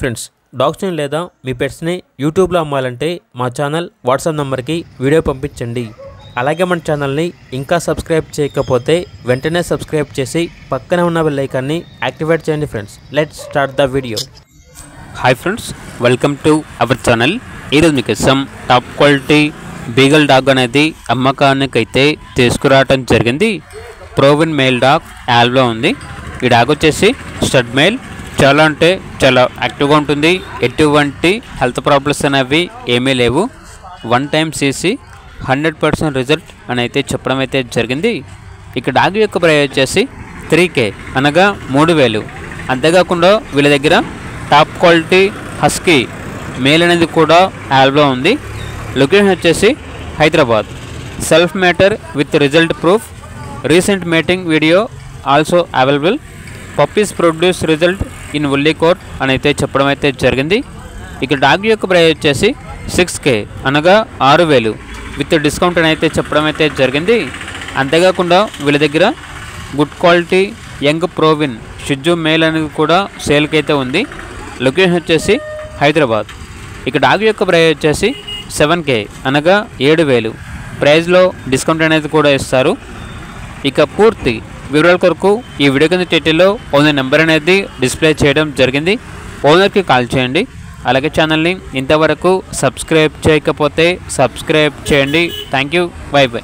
Friends, డాగ్స్ని లేదా మీ పెట్స్ని యూట్యూబ్లో అమ్మాలంటే మా ఛానల్ వాట్సాప్ నెంబర్కి వీడియో పంపించండి. అలాగే మన ఛానల్ని ఇంకా సబ్స్క్రైబ్ చేయకపోతే వెంటనే సబ్స్క్రైబ్ చేసి పక్కనే ఉన్న బెల్ ఐకాన్ని యాక్టివేట్ చేయండి. Friends, let's start the video. Hi friends, welcome to our channel. ఈరోజు మీకోసం టాప్ క్వాలిటీ బీగల్ డాగ్ అనేది అమ్మకానికైతే తీసుకురావడం జరిగింది. ప్రోవిన్ మేల్ డాగ్ యాల్లో ఉంది. ఈ డాగ్ వచ్చేసి స్టడ్ మేల్. చాలా అంటే చాలా యాక్టివ్గా ఉంటుంది. ఎటువంటి హెల్త్ ప్రాబ్లమ్స్ అనేవి ఏమీ లేవు. 1 టైం CC 100% రిజల్ట్ అని అయితే చెప్పడం అయితే జరిగింది. ఇక డాగ్ యొక్క ప్రైస్ వచ్చేసి 3K అనగా 3000. అంతేకాకుండా వీళ్ళ దగ్గర టాప్ క్వాలిటీ హస్కీ మేల్ అనేది కూడా యాల్లో ఉంది. లొకేషన్ వచ్చేసి Hyderabad. Self mater with result proof. Recent mating video also available. Puppies produce result in ఉల్లికోట్ అని అయితే చెప్పడం అయితే జరిగింది. ఇక డాగ్ యొక్క ప్రైస్ వచ్చేసి 6K అనగా 6000 విత్ డిస్కౌంట్ అని అయితే చెప్పడం అయితే జరిగింది. అంతేకాకుండా వీళ్ళ దగ్గర గుడ్ క్వాలిటీ యంగ్ ప్రోవిన్ షిజ్జు మేల్ అనేది కూడా సేల్కి అయితే ఉంది. లొకేషన్ వచ్చేసి హైదరాబాద్. ఇక డాగ్ యొక్క ప్రైస్ వచ్చేసి 7K అనగా 7000. ప్రైస్లో డిస్కౌంట్ అనేది కూడా ఇస్తారు. ఇక పూర్తి వివరాల కొరకు ఈ వీడియో కింద టైటిల్లో ఓనర్ నెంబర్ అనేది డిస్ప్లే చేయడం జరిగింది. ఓనర్కి కాల్ చేయండి. అలాగే ఛానల్ని ఇంతవరకు సబ్స్క్రైబ్ చేయకపోతే సబ్స్క్రైబ్ చేయండి. Thank you. By by.